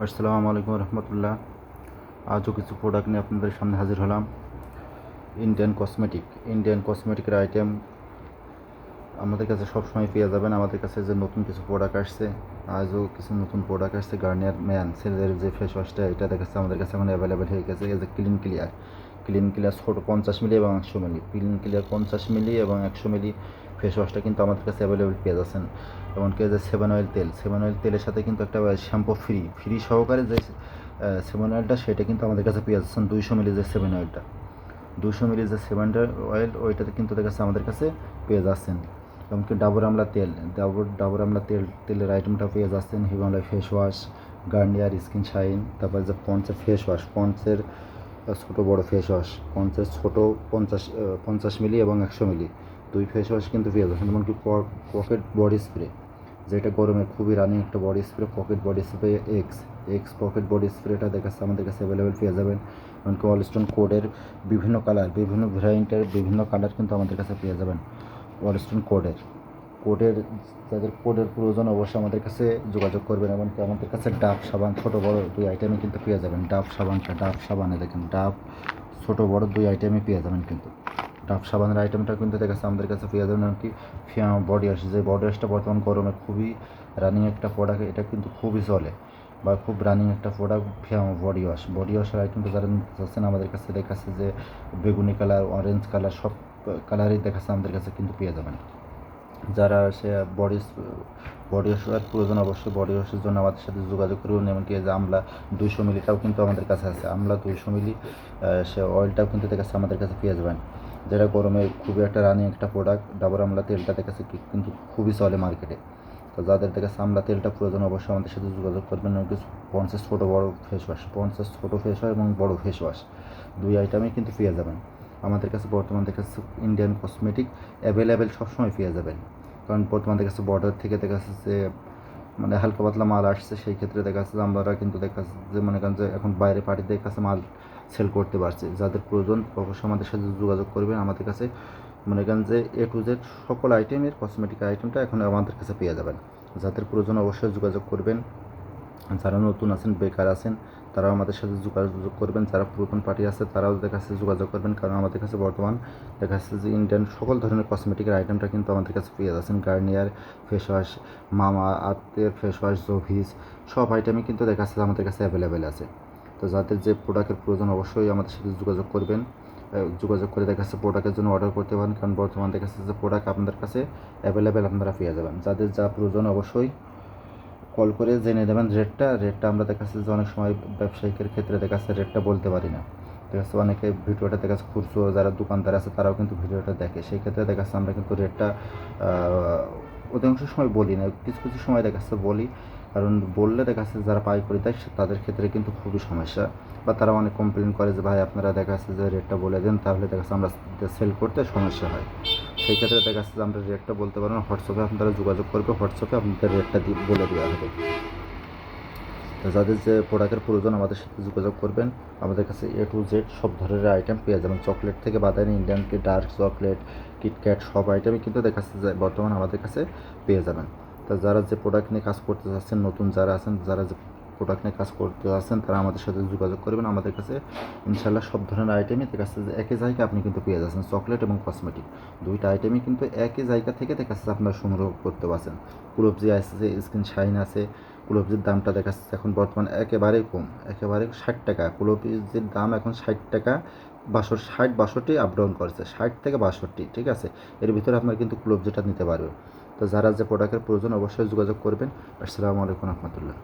আসসালামু আলাইকুম রহমতুল্লাহ। আজও কিছু প্রোডাক্ট নিয়ে আপনাদের সামনে হাজির হলাম। ইন্ডিয়ান কসমেটিকের আইটেম আমাদের কাছে সবসময় পেয়ে যাবেন। আমাদের কাছে যে নতুন কিছু প্রোডাক্ট আসছে, আজও কিছু নতুন প্রোডাক্ট আসছে। গার্নিয়ার ম্যান ছেলেদের যে ফেস ওয়াশটা, এটা দেখাচ্ছে আমাদের কাছে এখন অ্যাভেলেবেল হয়ে গেছে। এই যে ক্লিন ক্লিয়ার ছোটো 50 মিলি এবং 100 মিলি, ক্লিন ক্লিয়ার 50 মিলি এবং 100 মিলি ফেস ওয়াশটা কিন্তু আমাদের কাছে অ্যাভেলেবেল পেয়ে যাচ্ছেন। এমনকি যে সেভেন অয়েল তেলের সাথে কিন্তু একটা শ্যাম্পু ফ্রি সহকারে যে সেভেন অয়েলটা, সেটা কিন্তু আমাদের কাছে পেয়ে যাচ্ছেন। 200 মিলি যে সেভেন অয়েলটা, 200 মিলি যে সেভেন অয়েল, ওইটাতে কিন্তু দেখাচ্ছে আমাদের কাছে পেয়ে যাচ্ছেন। এমনকি ডাবর আমলা তেলের আইটেমটা পেয়ে যাচ্ছেন। Himalaya face wash, Garnier skin shine, তারপরে যে পন্সের ফেস ওয়াশ, পন্সের ছোটো বড়ো ফেস ওয়াশ, পন্সের ছোটো 50 মিলি এবং 100 মিলি দুই ফেস ওয়াশ কিন্তু পেয়ে যাচ্ছেন। এমনকি পকেট বডি স্প্রে, যেটা গরমে খুবই রানিং একটা body spray, pocket body spray X pocket body স্প্রেটা দেখাচ্ছে আমাদের কাছে অ্যাভেলেবেল পেয়ে যাবেন। এমনকি ওয়ালস্টোন কোডের বিভিন্ন ভ্যারিয়েন্টের বিভিন্ন কালার কিন্তু আমাদের কাছে পেয়ে যাবেন। ওয়ালস্টোন কোডের যাদের কোডের প্রয়োজন অবশ্যই আমাদের কাছে যোগাযোগ করবেন। এমনকি আমাদের কাছে ডাব সাবান ছোটো বড়ো দুই আইটেমে কিন্তু পেয়ে যাবেন। ডাব সাবানে দেখেন, ডাব ছোটো বড়ো দুই আইটেমে পেয়ে যাবেন। কিন্তু ডাব সাবানের আইটেমটা কিন্তু দেখাচ্ছে আমাদের কাছে পেয়ে যাবেন। এমনকি বডি ওয়াশ, যে বডি ওয়াশটা বর্তমান গরমে খুবই রানিং একটা প্রোডাক্ট, এটা কিন্তু খুবই চলে বা খুব রানিং একটা প্রোডাক্ট। বডি ওয়াশের আইটেমটা যারা নিতে চাচ্ছেন আমাদের কাছে দেখাচ্ছে যে বেগুনি কালার, অরেঞ্জ কালার, সব কালারই দেখাচ্ছে আমাদের কাছে কিন্তু পেয়ে যাবেন। যারা সে বডি ওয়াশের প্রয়োজন অবশ্যই বডি ওয়াশের জন্য আমাদের সাথে যোগাযোগ করুন। এমনকি যে আমলা 200 মিলিটাও কিন্তু আমাদের কাছে আছে। আমলা 200 মিলি সে অয়েলটাও কিন্তু দেখাচ্ছে আমাদের কাছে পেয়ে যাবেন। যেটা গরমে খুবই একটা রানিং একটা প্রোডাক্ট। ডাবর আমলা তেলটা দেখাচ্ছে কিন্তু খুবই চলে মার্কেটে। তো যাদের থেকে আমলা তেলটা প্রয়োজন অবশ্যই আমাদের সাথে যোগাযোগ করবেন। পঞ্চাশ ছোটো বড়ো ফেস ওয়াশ, এবং বড়ো ফেস ওয়াশ দুই আইটেমই কিন্তু পেয়ে যাবেন আমাদের কাছে। বর্তমান দেখা যাচ্ছে ইন্ডিয়ান কসমেটিক অ্যাভেলেবেল সবসময় পেয়ে যাবেন। কারণ বর্তমান দেখা যাচ্ছে বর্ডার থেকে দেখা যাচ্ছে যে মানে হালকা পাতলা মাল আসছে, সেই ক্ষেত্রে দেখা যাচ্ছে আমরা কিন্তু দেখা যাচ্ছে যে মনে করেন যে এখন বাইরে পার্টিদের কাছে মাল সেল করতে পারছে। যাদের প্রয়োজন অবশ্যই আমাদের সাথে যোগাযোগ করবেন। আমাদের কাছে মনে করেন যে এ টু জেড সকল আইটেমের কসমেটিক আইটেমটা এখন আমাদের কাছে পেয়ে যাবেন। যাদের প্রয়োজন অবশ্যই যোগাযোগ করবেন। যারা নতুন আছেন, বেকার আছেন, তারাও আমাদের সাথে যোগাযোগ করবেন। যারা পুরাতন পার্টি আছে তারাও দেখা যাচ্ছে যোগাযোগ করবেন। কারণ আমাদের কাছে বর্তমান দেখা যাচ্ছে যে ইন্ডিয়ান সকল ধরনের কসমেটিকের আইটেমটা কিন্তু আমাদের কাছে পেয়ে যাচ্ছেন। গার্নিয়ার ফেস ওয়াশ, মামা আর্থের ফেস ওয়াশ, জোভিস, সব আইটেমই কিন্তু দেখা যাচ্ছে আমাদের কাছে অ্যাভেলেবেল আছে। তো যাদের যে প্রোডাক্টের প্রয়োজন অবশ্যই আমাদের সাথে যোগাযোগ করবেন। যোগাযোগ করে দেখা যাচ্ছে প্রোডাক্টের জন্য অর্ডার করতে পারেন। কারণ বর্তমান দেখা যাচ্ছে যে প্রোডাক্ট আপনাদের কাছে অ্যাভেলেবেল আপনারা পেয়ে যাবেন। যাদের যা প্রয়োজন অবশ্যই কল করে জেনে নেবেন রেটটা আমরা দেখাচ্ছি যে অনেক সময় ব্যবসায়িকের ক্ষেত্রে দেখাচ্ছে রেটটা বলতে পারি না। দেখাচ্ছে অনেকে ভিডিওটা দেখাচ্ছে, খুচরো যারা দোকানদার আছে তারাও কিন্তু ভিডিওটা দেখে, সেই ক্ষেত্রে দেখাচ্ছে আমরা কিন্তু রেটটা অধিকাংশ সময় বলি না, কিছু কিছু সময় দেখাচ্ছে বলি। কারণ বললে দেখাচ্ছে যারা পাইকারি দেয় তাদের ক্ষেত্রে কিন্তু খুবই সমস্যা, বা তারা অনেক কমপ্লেন করে যে ভাই আপনারা দেখাচ্ছে যে রেটটা বলে দেন, তাহলে দেখাচ্ছে আমরা সেল করতে সমস্যা হয়। সেই ক্ষেত্রে দেখা যাচ্ছে যে আমরা রেটটা বলতে পারবো না। হোয়াটসঅ্যাপে আপনারা যোগাযোগ করবে, হোয়াটসঅ্যাপে আপনাদের রেটটা বলে দেওয়া হবে। তো যাদের যে প্রোডাক্টের প্রয়োজন আমাদের সাথে যোগাযোগ করবেন। আমাদের কাছে এ টু জেড সব ধরনের আইটেম পেয়ে যাবেন। চকলেট থেকে বাদানি, ইন্ডিয়ান ডার্ক চকলেট, কিটক্যাট, সব আইটেমই কিন্তু দেখাচ্ছে যে বর্তমানে আমাদের কাছে পেয়ে যাবেন। তো যারা যে প্রোডাক্ট নিয়ে কাজ করতে চাচ্ছেন, নতুন যারা আছেন, যারা যে প্রোডাক্ট নিয়ে কাজ করতে যাচ্ছেন, তারা আমাদের সাথে যোগাযোগ করবেন। আমাদের কাছে ইনশাল্লাহ সব ধরনের আইটেমই দেখাচ্ছে যে একই জায়গায় আপনি কিন্তু পেয়ে যাচ্ছেন। চকলেট এবং কসমেটিক দুইটা আইটেমই কিন্তু একই জায়গা থেকে দেখাচ্ছে আপনারা সংগ্রহ করতে পারছেন। কুলফজি আছে, স্কিন শাইন আছে। কুলফজির দামটা দেখাচ্ছে এখন বর্তমান একেবারেই কম, একেবারে 60 টাকা। কুলফজির দাম এখন 60 টাকা, 62 আপ ডাউন করেছে, 60 থেকে 62, ঠিক আছে। এর ভিতরে আপনারা কিন্তু কুলফজিটা নিতে পারবেন। তো যারা যে প্রোডাক্টের প্রয়োজন অবশ্যই যোগাযোগ করবেন। আসসালামু আলাইকুম রহমতুল্লাহ।